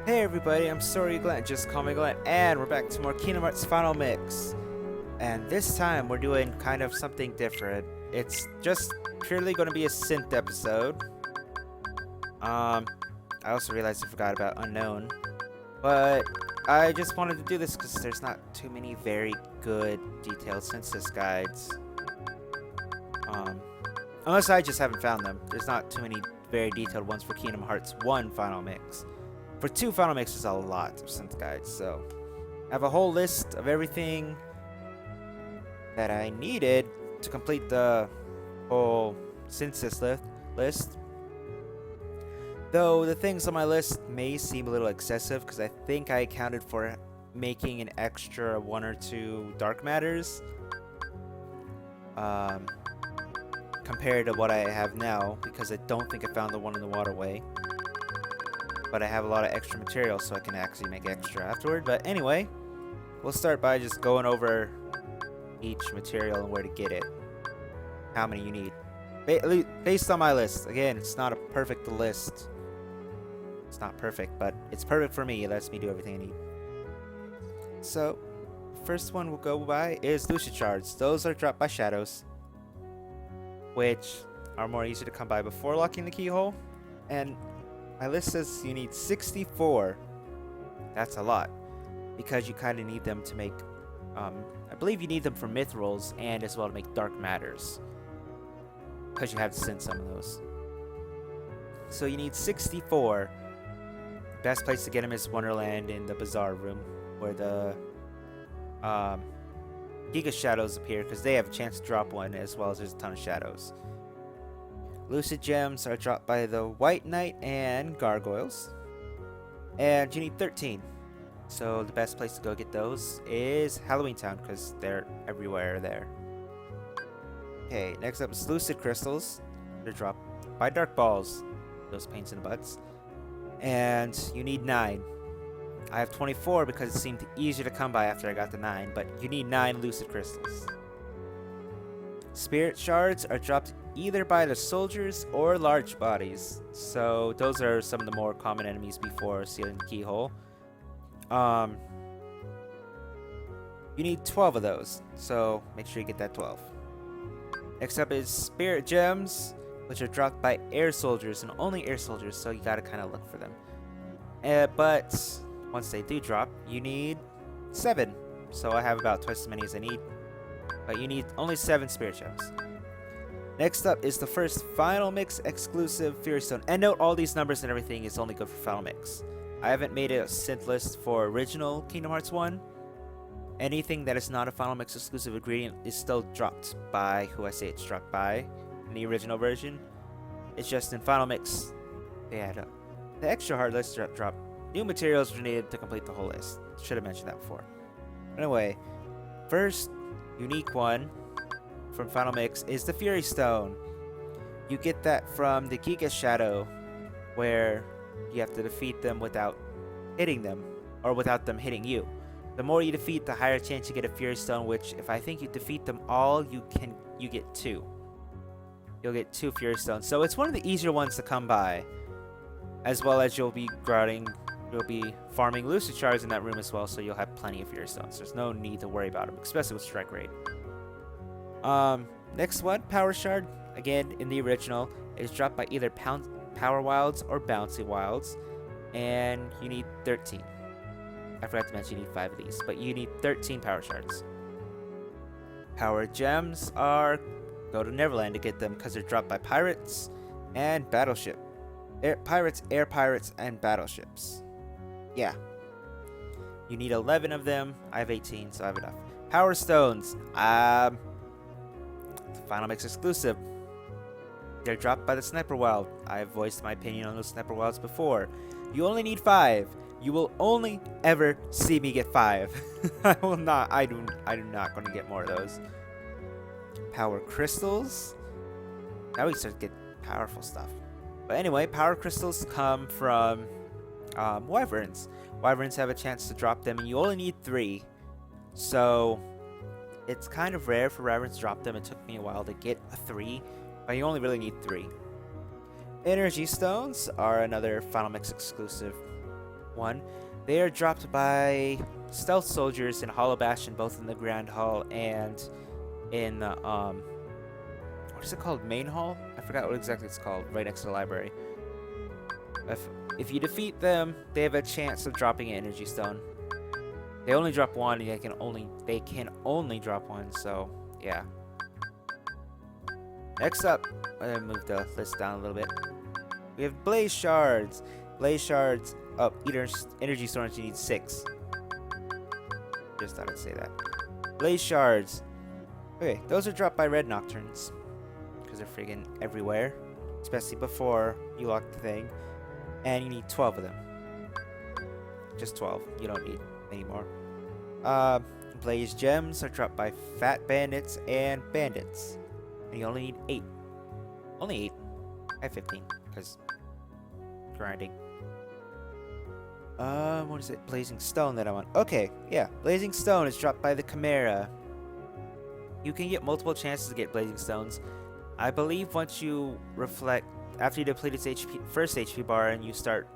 Hey everybody, I'm Sorry Glenn, just call me Glenn, and we're back to more Kingdom Hearts Final Mix. And this time we're doing kind of something different. It's just purely going to be a synth episode. I also realized I forgot about Unknown. But I just wanted to do this because there's not too many very good detailed synthesis guides. Unless I just haven't found them. There's not too many very detailed ones for Kingdom Hearts 1 Final Mix. For 2 Final Mix is a lot of synth guides, so I have a whole list of everything that I needed to complete the whole synthesis list. Though the things on my list may seem a little excessive because I think I accounted for making an extra 1 or 2 dark matters compared to what I have now, because I don't think I found the one in the waterway. But I have a lot of extra material, so I can actually make extra afterward. But anyway, we'll start by just going over each material and where to get it. How many you need. Based on my list. Again, it's not a perfect list. It's not perfect, but it's perfect for me. It lets me do everything I need. So, first one we'll go by is Lucid Shards. Those are dropped by shadows, which are more easy to come by before locking the keyhole. And my list says you need 64. That's a lot, because you kind of need them to make, I believe you need them for myth rolls and as well to make dark matters, because you have to send some of those. So you need 64. Best place to get them is Wonderland in the Bazaar room, where the Gigas shadows appear, because they have a chance to drop one as well as there's a ton of shadows. Lucid Gems are dropped by the Wight Knight and Gargoyles. And you need 13. So the best place to go get those is Halloween Town, because they're everywhere there. Okay, next up is Lucid Crystals. They're dropped by Darkballs. Those pains in the butts. And you need 9. I have 24 because it seemed easier to come by after I got the 9, but you need 9 Lucid Crystals. Spirit Shards are dropped either by the soldiers or large bodies, so those are some of the more common enemies before sealing the keyhole. You need 12 of those, so make sure you get that 12. Next up is Spirit Gems, which are dropped by air soldiers, and only air soldiers, so you gotta kind of look for them. But once they do drop, you need 7, so I have about twice as many as I need. But you need only 7 Spirit Gems. Next up is the first Final Mix exclusive Fury Stone. And note, all these numbers and everything is only good for Final Mix. I haven't made a synth list for original Kingdom Hearts 1. Anything that is not a Final Mix exclusive ingredient is still dropped by who I say it's dropped by in the original version. It's just in Final Mix, they add up. The extra hard list drop new materials were needed to complete the whole list. Should have mentioned that before. Anyway, first unique one from Final Mix is the Fury Stone. You get that from the Gigas Shadow, where you have to defeat them without hitting them, or without them hitting you. The more you defeat, the higher chance you get a Fury Stone, which if I think you defeat them all, you get 2. You'll get 2 Fury Stones. So it's one of the easier ones to come by, as well as you'll be farming Lucid Shards in that room as well, so you'll have plenty of Fury Stones. There's no need to worry about them, especially with strike rate. Next one, Power Shard, again in the original, is dropped by either Powerwilds or Bouncywilds, and you need 13. I forgot to mention you need 5 of these, but you need 13 Power Shards. Power Gems go to Neverland to get them, because they're dropped by Pirates and Battleship. Air Pirates, and Battleships. Yeah. You need 11 of them. I have 18, so I have enough. Power Stones. Final Mix exclusive. They're dropped by the Sniperwild. I've voiced my opinion on those Sniperwilds before. You only need 5. You will only ever see me get 5. I do not going to get more of those. Power Crystals. Now we start to get powerful stuff. But anyway, Power Crystals come from Wyverns. Wyverns have a chance to drop them, and you only need 3. So it's kind of rare for Wyverns to drop them. It took me a while to get a 3, but you only really need 3. Energy Stones are another Final Mix exclusive one. They are dropped by stealth soldiers in Hollow Bastion, both in the Grand Hall and in the what is it called? Main Hall? I forgot what exactly it's called. Right next to the library. If you defeat them, they have a chance of dropping an energy stone. They only drop one, and they can only drop one. So yeah. Next up, I'm gonna move the list down a little bit. We have Blaze Shards. Blaze Shards. Oh, energy storage. You need 6. Just thought I'd say that. Blaze Shards. Okay, those are dropped by Red Nocturnes because they're friggin' everywhere, especially before you lock the thing. And you need 12 of them. Just 12. You don't need any more. Blaze Gems are dropped by Fat Bandits and Bandits. And you only need 8. Only 8. I have 15, because grinding. What is it? Blazing Stone that I want. Okay, yeah. Blazing Stone is dropped by the Chimera. You can get multiple chances to get Blazing Stones. I believe once you reflect, after you deplete its first HP bar and you start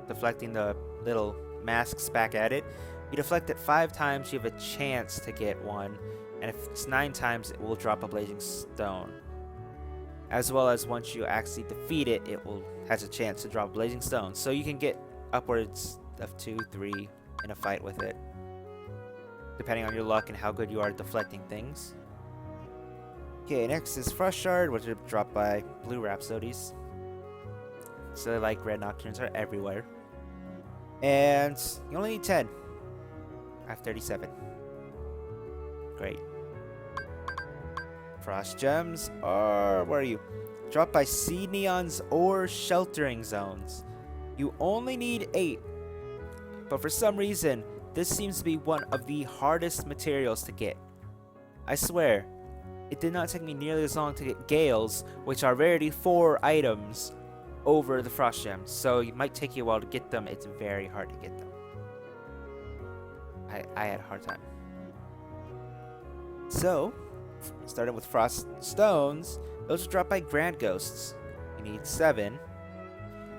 deflecting the little masks back at it, you deflect it 5 times, you have a chance to get one. And if it's 9 times, it will drop a Blazing Stone. As well as once you actually defeat it, has a chance to drop Blazing Stone. So you can get upwards of 2, 3 in a fight with it, depending on your luck and how good you are at deflecting things. Okay, next is Frost Shard, which are dropped by Blue Rhapsodies. So like Red Nocturnes are everywhere. And you only need 10. I have 37. Great. Frost Gems are, where are you? Dropped by Seed Neons or Sheltering Zones. You only need 8. But for some reason, this seems to be one of the hardest materials to get. I swear, it did not take me nearly as long to get Gales, which are rarity 4 items, over the Frost Gems. So it might take you a while to get them. It's very hard to get them. I had a hard time. So, starting with Frost Stones, those are dropped by Grand Ghosts. You need 7.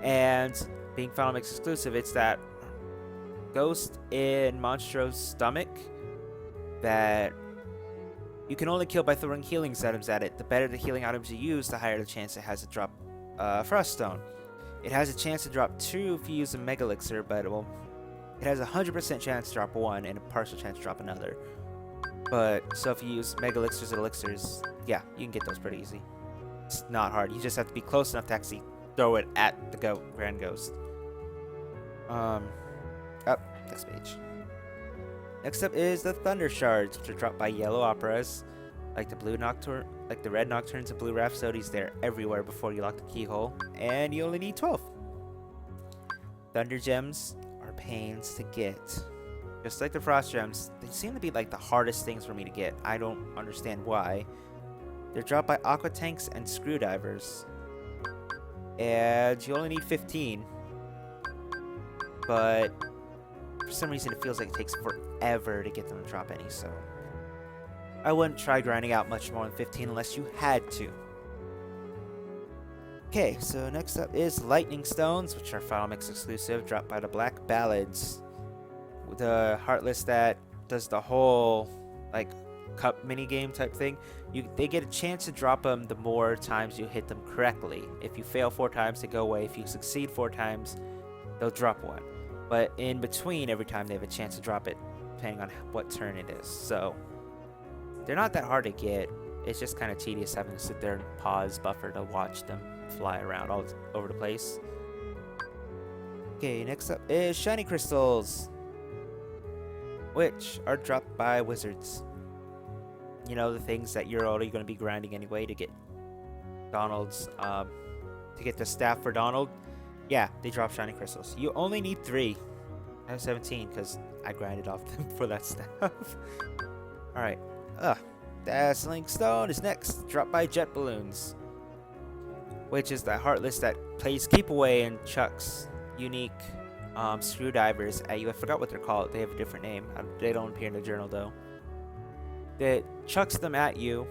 And being Final Mix exclusive, it's that ghost in Monstro's stomach that you can only kill by throwing healing items at it. The better the healing items you use, the higher the chance it has to drop Frost Stone. It has a chance to drop 2 if you use a Mega Elixir, but it has a 100% chance to drop 1 and a partial chance to drop another. But, so if you use Mega Elixirs and Elixirs, yeah, you can get those pretty easy. It's not hard. You just have to be close enough to actually throw it at the Grand Ghost. Next page. Next up is the Thunder Shards, which are dropped by Yellow Operas. Like the Red Nocturnes and Blue Rhapsodies, they're everywhere before you lock the keyhole. And you only need 12. Thunder Gems are pains to get. Just like the Frost Gems, they seem to be like the hardest things for me to get. I don't understand why. They're dropped by Aqua Tanks and Screwdivers. And you only need 15. But for some reason it feels like it takes forever to get them to drop any, so I wouldn't try grinding out much more than 15 unless you had to. Okay, so next up is Lightning Stones, which are Final Mix exclusive, dropped by the Black Ballads. The Heartless that does the whole like cup minigame type thing. They get a chance to drop them the more times you hit them correctly. If you fail 4 times, they go away. If you succeed 4 times, they'll drop 1. But in between, every time they have a chance to drop it, depending on what turn it is. So they're not that hard to get. It's just kind of tedious having to sit there and pause buffer to watch them fly around all over the place. Okay, next up is Shiny Crystals, which are dropped by Wizards. You know, the things that you're already going to be grinding anyway to get Donald's, to get the staff for Donald. Yeah, they drop Shiny Crystals. You only need 3. I have 17 because I grinded off them for that stuff. Alright. Dazzling Stone is next. Dropped by Jet Balloons, which is the Heartless that plays Keep Away and chucks unique screwdrivers at you. I forgot what they're called. They have a different name. They don't appear in the journal though. That chucks them at you,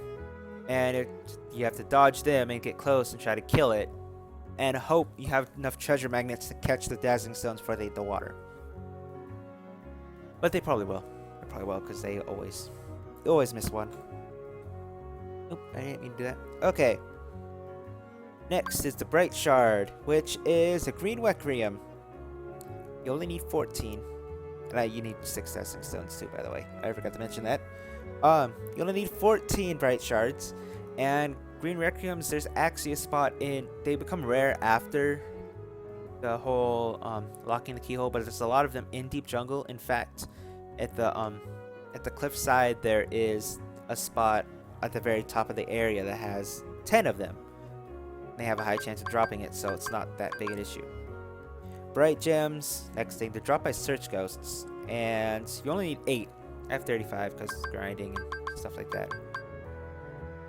and you have to dodge them and get close and try to kill it, and hope you have enough treasure magnets to catch the Dazzling Stones before they hit the water. But they probably will. They probably will because they always miss one. Nope, I didn't mean to do that. Okay. Next is the Bright Shard, which is a green Requiem. You only need 14. And you need 6 testing stones too, by the way. I forgot to mention that. You only need 14 Bright Shards. And green Requiems, there's actually a spot in... They become rare after the whole locking the keyhole, but there's a lot of them in Deep Jungle. In fact, at the cliffside, there is a spot at the very top of the area that has 10 of them. They have a high chance of dropping it, so it's not that big an issue. Bright Gems, next thing, they're dropped by Search Ghosts, and you only need 8. I have 35 because it's grinding and stuff like that.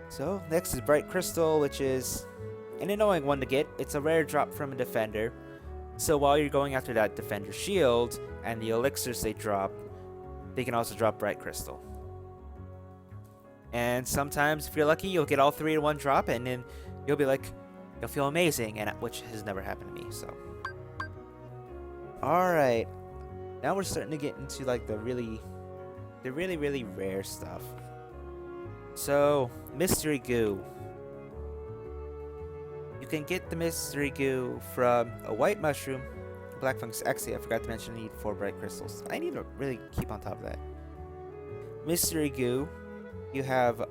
So, next is Bright Crystal, which is an annoying one to get. It's a rare drop from a Defender. So while you're going after that Defender shield, and the elixirs they drop, they can also drop Bright Crystal. And sometimes, if you're lucky, you'll get all 3 in one drop, and then you'll be like, you'll feel amazing, and which has never happened to me, so. Alright. Now we're starting to get into like the really rare stuff. So, Mystery Goo. You can get the Mystery Goo from a white mushroom, black fungus. Actually, I forgot to mention I need 4 bright crystals. I need to really keep on top of that. Mystery Goo, you have you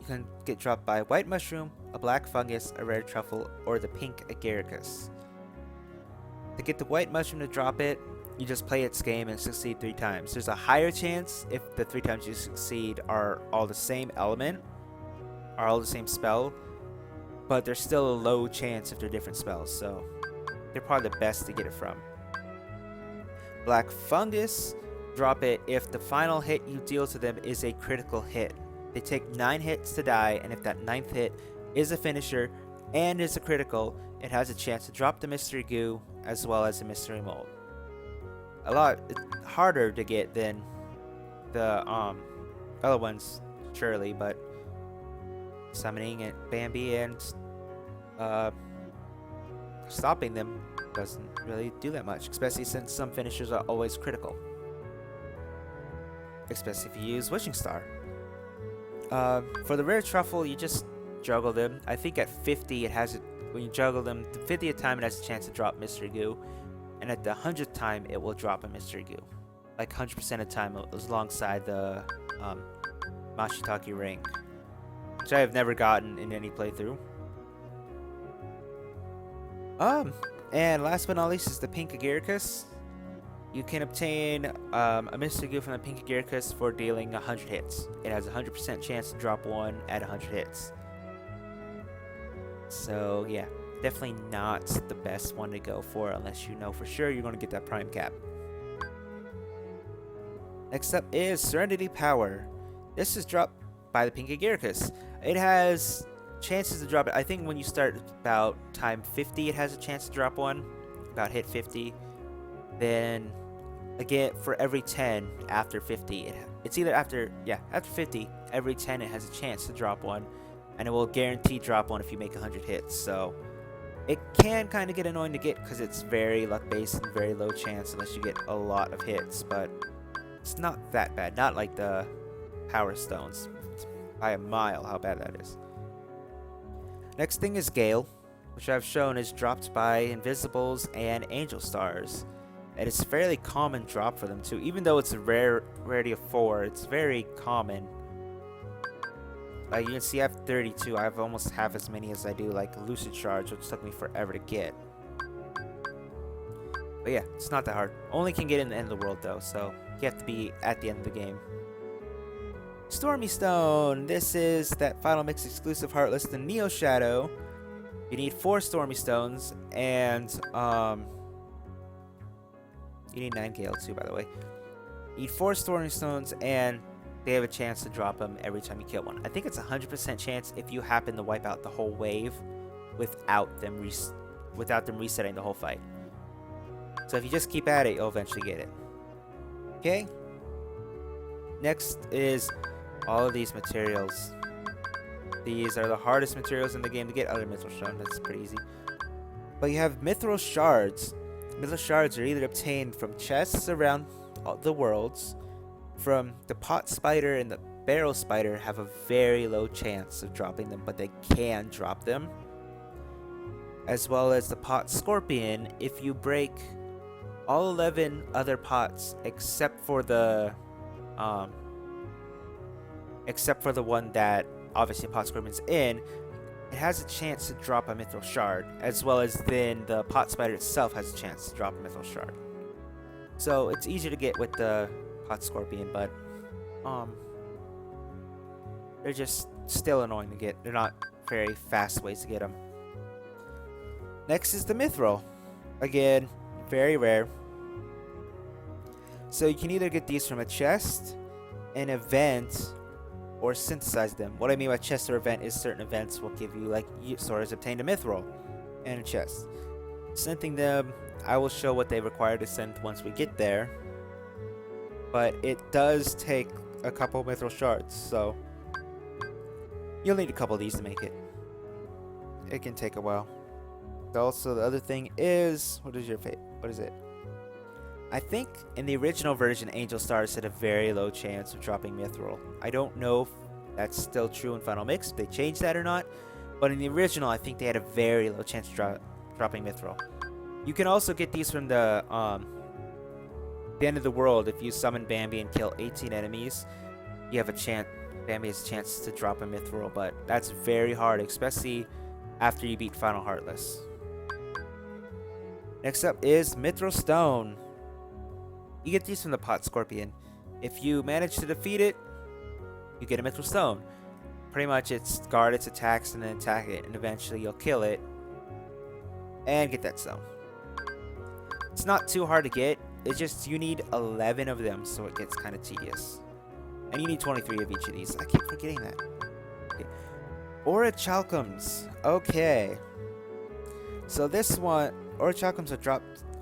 can get dropped by a white mushroom, a black fungus, a red truffle, or the pink agaricus. To get the white mushroom to drop it, you just play its game and succeed 3 times. There's a higher chance if the 3 times you succeed are all the same element, are all the same spell, but there's still a low chance if they're different spells, so they're probably the best to get it from. Black fungus, drop it if the final hit you deal to them is a critical hit. They take 9 hits to die, and if that 9th hit is a finisher and is a critical, it has a chance to drop the Mystery Goo as well as a Mystery Mold. A lot harder to get than the other ones, surely, but summoning it, Bambi and stopping them doesn't really do that much, especially since some finishers are always critical. Especially if you use Wishing Star. For the rare truffle, you just juggle them. I think at 50 it has it. When you juggle them, the 50th time it has a chance to drop Mystery Goo, and at the 100th time it will drop a Mystery Goo. Like 100% of the time, it was alongside the Mashitake ring, which I have never gotten in any playthrough. And last but not least is the Pink Agaricus. You can obtain a Mystery Goo from the Pink Agaricus for dealing 100 hits. It has a 100% chance to drop one at 100 hits. So yeah, definitely not the best one to go for unless you know for sure you're going to get that prime cap. Next up is Serenity Power. This is dropped by the Pink Agaricus. It has chances to drop it. I think when you start about time 50, it has a chance to drop one. About hit 50. Then again, for every 10 after 50, it's either after 50, every 10 it has a chance to drop one. And it will guarantee drop one if you make 100 hits. So it can kind of get annoying to get because it's very luck based and very low chance unless you get a lot of hits. But it's not that bad. Not like the Power Stones. It's by a mile how bad that is. Next thing is Gale, which I've shown is dropped by Invisibles and Angel Stars. And it's a fairly common drop for them too. Even though it's a rarity of 4, it's very common. Like you can see I have 32. I have almost half as many as I do like Lucid Shards, which took me forever to get. But yeah, it's not that hard. Only can get in the end of the world though, so you have to be at the end of the game. Stormy Stone. This is that Final Mix exclusive Heartless, the Neo Shadow. You need 4 Stormy Stones, and you need 9 Gale too, by the way. You need 4 Stormy Stones, and they have a chance to drop them every time you kill one. I think it's a 100% chance if you happen to wipe out the whole wave without them resetting the whole fight. So if you just keep at it, you'll eventually get it. Okay? Next is all of these materials. These are the hardest materials in the game to get, other Mithril Shards. That's pretty easy. But you have Mithril Shards. Mithril shards are either obtained from chests around the worlds, from the pot spider and the barrel spider have a very low chance of dropping them, but they can drop them. As well as the pot scorpion, if you break all 11 other pots except for the one that obviously pot scorpion's in, it has a chance to drop a mithril shard, as well as then the pot spider itself has a chance to drop a mithril shard. So it's easier to get with the pot scorpion, but they're just still annoying to get. They're not very fast ways to get them. Next is the mithril. Again, very rare. So you can either get these from a chest, an event, or synthesize them. What I mean by chest or event is certain events will give you, like, Sora's obtained a mithril and a chest. Synthing them, I will show what they require to synth once we get there. But it does take a couple mithril shards, so you'll need a couple of these to make it. It can take a while. Also, the other thing is, what is your fate? What is it? I think in the original version, Angel Stars had a very low chance of dropping mithril. I don't know if that's still true in Final Mix, if they changed that or not. But in the original, I think they had a very low chance of dropping mithril. You can also get these from the end of the world. If you summon Bambi and kill 18 enemies, you have a chance. Bambi has a chance to drop a mithril, but that's very hard, especially after you beat Final Heartless. Next up is Mithril Stone. You get these from the Pot Scorpion. If you manage to defeat it, you get a Mithril Stone. Pretty much it's guard its attacks and then attack it, and eventually you'll kill it and get that stone. It's not too hard to get. It's just you need 11 of them, so it gets kind of tedious. And you need 23 of each of these. I keep forgetting that. Okay. Orichalcums. Okay. So this one, Orichalcums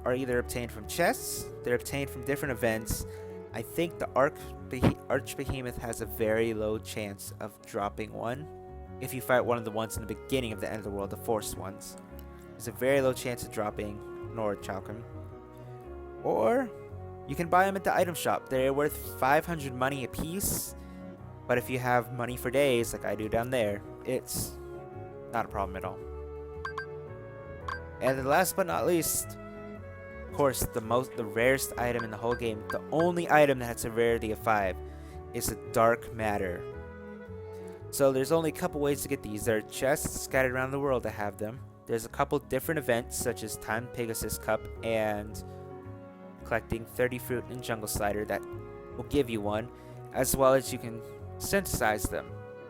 are either obtained from chests, they're obtained from different events. I think the Archbehemoth has a very low chance of dropping one. If you fight one of the ones in the beginning of the end of the world, the forced ones. There's a very low chance of dropping an Orichalcum. Or you can buy them at the item shop. They're worth 500 money a piece. But if you have money for days, like I do down there, it's not a problem at all. And then last but not least, of course, the rarest item in the whole game, the only item that has a rarity of 5, is the Dark Matter. So there's only a couple ways to get these. There are chests scattered around the world that have them. There's a couple different events, such as Time Pegasus Cup and collecting 30 fruit and Jungle Slider that will give you one, as well as you can synthesize them.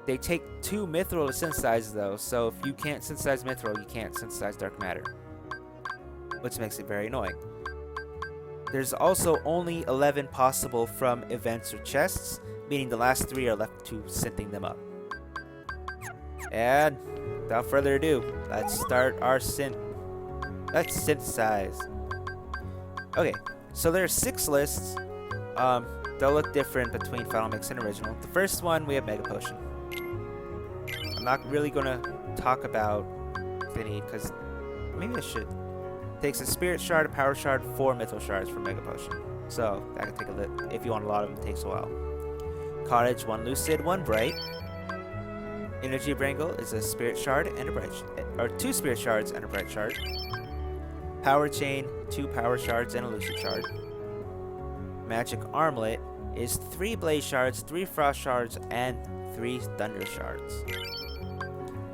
They take 2 mithril to synthesize though, so if you can't synthesize mithril, you can't synthesize Dark Matter, which makes it very annoying. There's also only 11 possible from events or chests, meaning the last 3 are left to synthing them up. And without further ado, let's start our synth. Let's synthesize. Okay, so there are 6 lists. They'll look different between Final Mix and Original. The first one, we have Mega Potion. I'm not really gonna talk about Vinny, because maybe I should. Takes a Spirit Shard, a Power Shard, 4 Mithril Shards for Mega Potion. So that can take a lit. If you want a lot of them, it takes a while. Cottage, 1 Lucid, 1 Bright. Energy Wrangle is a Spirit Shard and a Bright, or 2 Spirit Shards and a Bright Shard. Power Chain, 2 Power Shards and a Lucid Shard. Magic Armlet is 3 Blaze Shards, 3 Frost Shards, and 3 Thunder Shards.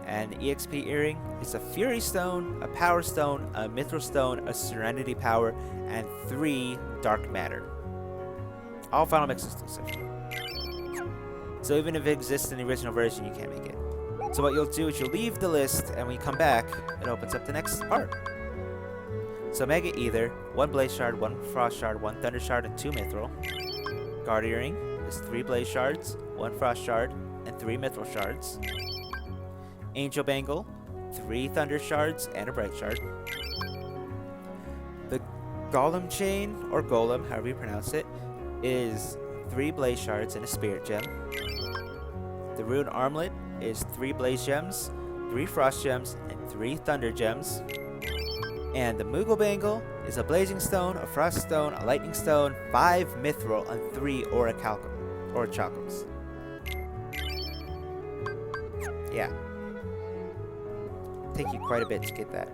And the EXP Earring is a Fury Stone, a Power Stone, a Mithril Stone, a Serenity Power, and 3 Dark Matter. All Final Mix exclusive. So even if it exists in the original version, you can't make it. So what you'll do is you'll leave the list, and when you come back, it opens up the next part. So Mega Ether, 1 Blaze Shard, 1 Frost Shard, 1 Thunder Shard, and 2 Mithril. Guard Earring is 3 Blaze Shards, 1 Frost Shard, and 3 Mithril Shards. Angel Bangle, 3 Thunder Shards, and a Bright Shard. The Golem Chain, or Golem, however you pronounce it, is 3 Blaze Shards and a Spirit Gem. The Rune Armlet is 3 Blaze Gems, 3 Frost Gems, and 3 Thunder Gems. And the Moogle Bangle is a Blazing Stone, a Frost Stone, a Lightning Stone, 5 Mithril, and 3 Orichalcums. Yeah. Take you quite a bit to get that.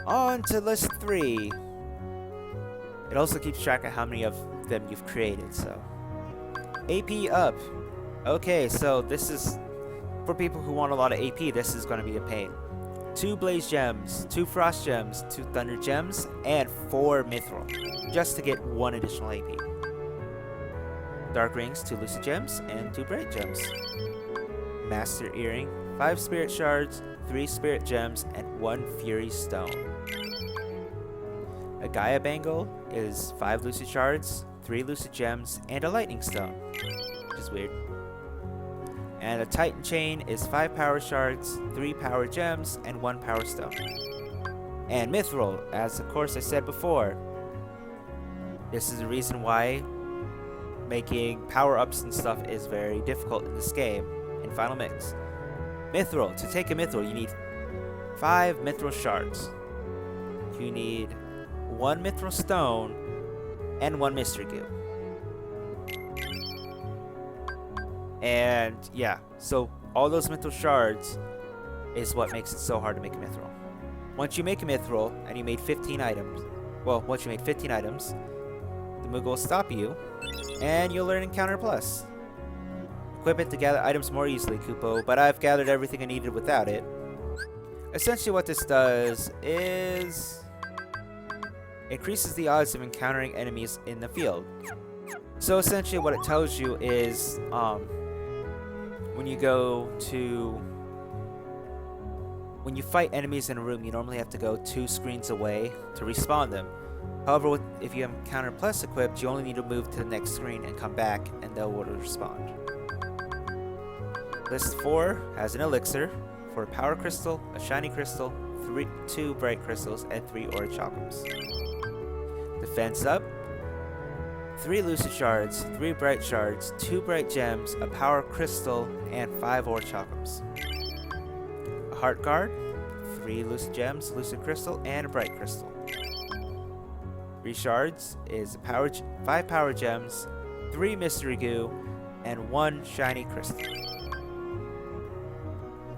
On to list 3. It also keeps track of how many of them you've created, so. AP up. Okay, so this is, for people who want a lot of AP, this is going to be a pain. 2 Blaze Gems, 2 Frost Gems, 2 Thunder Gems, and 4 Mithril, just to get 1 additional AP. Dark Rings, 2 Lucid Gems, and 2 Bright Gems. Master Earring, 5 Spirit Shards, 3 Spirit Gems, and 1 Fury Stone. A Gaia Bangle is 5 Lucid Shards, 3 Lucid Gems, and a Lightning Stone, which is weird. And a Titan Chain is 5 Power Shards, 3 Power Gems, and 1 Power Stone. And Mithril, as of course I said before, this is the reason why making power-ups and stuff is very difficult in this game, in Final Mix. Mithril, to take a Mithril, you need 5 Mithril Shards. You need 1 Mithril Stone, and 1 Mystery Goo. And yeah, so all those Mithril Shards is what makes it so hard to make a Mithril. Once you make a Mithril, and you made 15 items, once you made 15 items, the Moogle will stop you, and you'll learn Encounter Plus. Equip it to gather items more easily, Kupo, but I've gathered everything I needed without it. Essentially what this does is increases the odds of encountering enemies in the field. So essentially what it tells you is when you fight enemies in a room, you normally have to go 2 screens away to respawn them. However, if you have Encounter Plus equipped, you only need to move to the next screen and come back, and they'll auto respond. List 4 has an elixir for a Power Crystal, a Shiny Crystal, 2 Bright Crystals, and 3 Orichalcums. Defense up, 3 Lucid Shards, 3 Bright Shards, 2 Bright Gems, a Power Crystal, and 5 Orichalcums. A Heart Guard, 3 Lucid Gems, Lucid Crystal, and a Bright Crystal. 3 Shards is 5 Power Gems, 3 Mystery Goo, and 1 Shiny Crystal.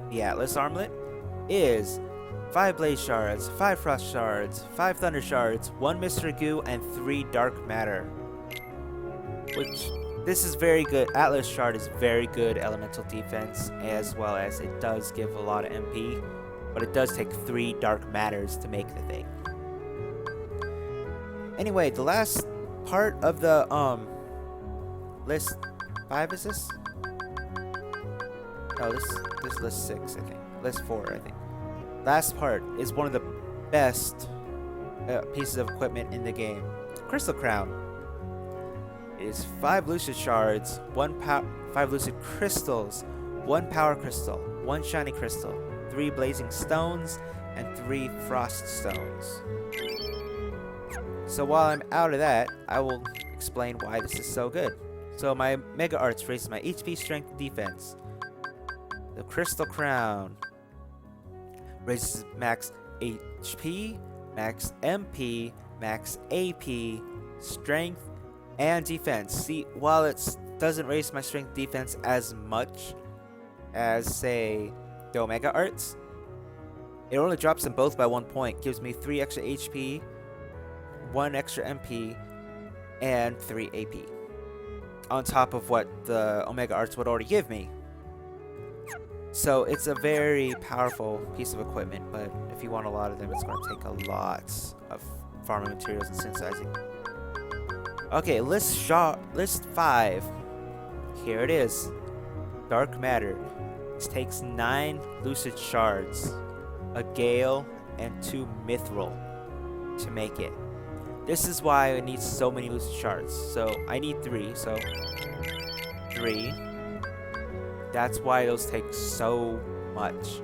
The Atlas Armlet is 5 Blaze Shards, 5 Frost Shards, 5 Thunder Shards, 1 Mystery Goo, and 3 Dark Matter. Which, this is very good. Atlas Shard is very good elemental defense, as well as it does give a lot of MP, but it does take 3 Dark Matters to make the thing. Anyway, the last part of the list 5 is this? No, this is list 6, I think. List 4, I think. Last part is one of the best pieces of equipment in the game. Crystal Crown is 5 Lucid Shards, 5 Lucid Crystals, 1 Power Crystal, 1 Shiny Crystal, 3 Blazing Stones, and 3 Frost Stones. So while I'm out of that, I will explain why this is so good. So my Mega Arts raises my HP, Strength, and Defense. The Crystal Crown raises max HP, max MP, max AP, Strength, and Defense. See, while it doesn't raise my Strength Defense as much as, say, the Omega Arts, it only drops them both by 1 point. Gives me 3 extra HP, 1 extra MP, and 3 AP. On top of what the Omega Arts would already give me. So it's a very powerful piece of equipment, but if you want a lot of them, it's going to take a lot of farming materials and synthesizing. Okay, list 5. Here it is. Dark Matter. This takes 9 Lucid Shards, a Gale, and 2 Mithril to make it. This is why it needs so many Lucid Shards. So I need 3, so 3. That's why those take so much.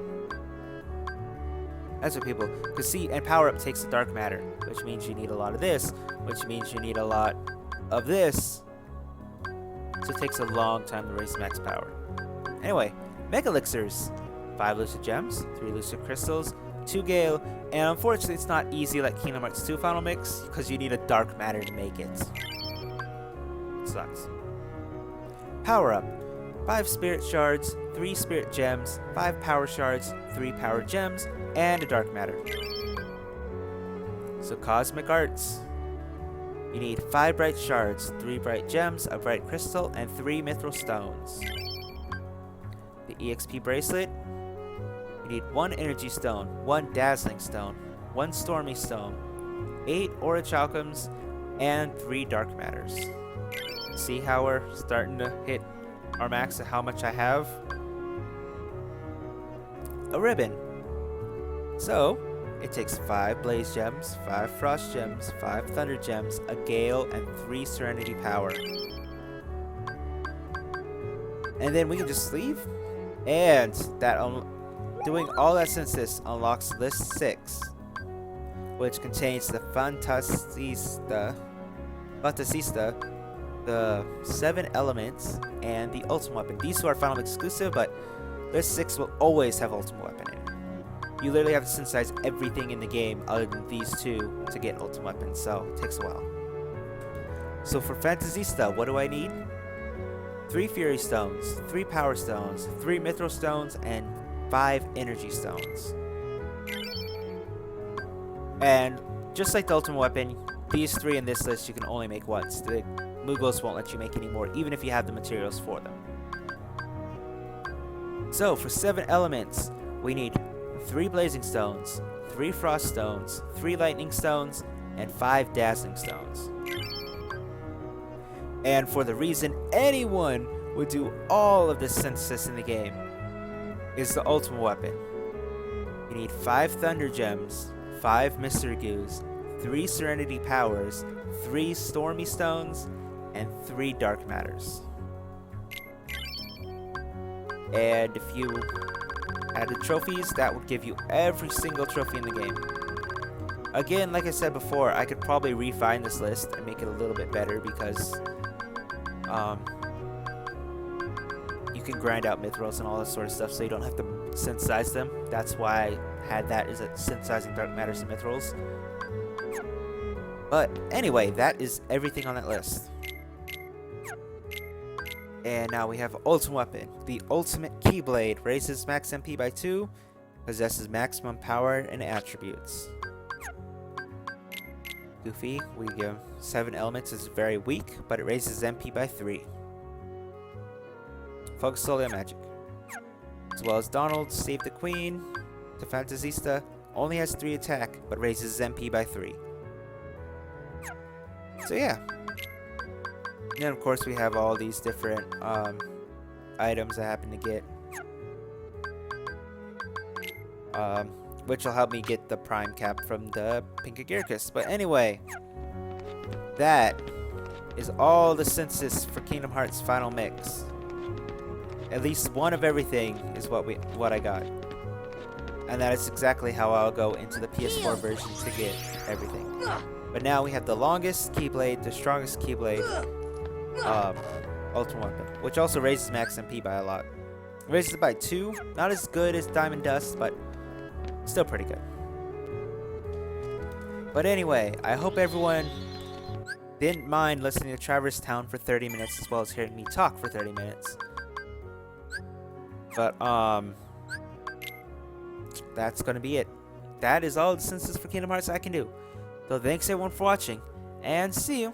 That's what people... Because see, and Power Up takes the Dark Matter, which means you need a lot of this, which means you need a lot of this. So it takes a long time to raise max power. Anyway, Mega Elixirs. 5 Lucid Gems, 3 Lucid Crystals, 2 Gale, and unfortunately it's not easy like Kingdom Hearts 2 Final Mix, because you need a Dark Matter to make it. Sucks. Power Up. 5 Spirit Shards, 3 Spirit Gems, 5 Power Shards, 3 Power Gems, and a Dark Matter. So Cosmic Arts. You need 5 Bright Shards, 3 Bright Gems, a Bright Crystal, and 3 Mithril Stones. The EXP Bracelet. You need 1 Energy Stone, 1 Dazzling Stone, 1 Stormy Stone, 8 Aura Chalcums, and 3 Dark Matters. See how we're starting to hit our max of how much I have? A ribbon. So, it takes 5 Blaze Gems, 5 Frost Gems, 5 Thunder Gems, a Gale, and 3 Serenity Power. And then we can just leave. And that doing all that synthesis unlocks list 6, which contains the Fantasista, the 7 elements, and the ultimate weapon. These 2 are Final Mix exclusive, but list 6 will always have ultimate weapon in it. You literally have to synthesize everything in the game other than these 2 to get ultimate weapon, so it takes a while. So for Fantasista, what do I need? 3 Fury Stones, 3 Power Stones, 3 Mithril Stones, and 5 Energy Stones. And just like the ultimate weapon, these 3 in this list you can only make once. The Moogles won't let you make any more, even if you have the materials for them. So for 7 elements, we need 3 Blazing Stones, 3 Frost Stones, 3 Lightning Stones, and 5 Dazzling Stones. And for the reason anyone would do all of this synthesis in the game is the ultimate weapon. You need 5 Thunder Gems, 5 Mystery Goos, 3 Serenity Powers, 3 Stormy Stones, and 3 Dark Matters. And if you added trophies, that would give you every single trophy in the game. Again, like I said before, I could probably refine this list and make it a little bit better because you can grind out mithrils and all this sort of stuff so you don't have to synthesize them. That's why I had that, is synthesizing Dark Matters and mithrils. But anyway, that is everything on that list. And now we have Ultimate Weapon. The Ultimate Keyblade raises max MP by 2, possesses maximum power and attributes. Goofy, we give 7 elements, is very weak, but it raises MP by 3. Focus solely on magic. As well as Donald, Save the Queen, the Fantasista, only has 3 attack, but raises MP by 3. So yeah. And then of course we have all these different items I happen to get. Which will help me get the prime cap from the Pink Agiricus. But anyway, that is all the synthesis for Kingdom Hearts Final Mix. At least one of everything is what I got. And that is exactly how I'll go into the PS4 version to get everything. But now we have the longest Keyblade, the strongest Keyblade, Ultimate Weapon, which also raises max MP by a lot. It raises it by 2, not as good as Diamond Dust, but still pretty good. But anyway, I hope everyone didn't mind listening to Traverse Town for 30 minutes as well as hearing me talk for 30 minutes. But, that's gonna be it. That is all the synthesis for Kingdom Hearts I can do. So thanks everyone for watching, and see you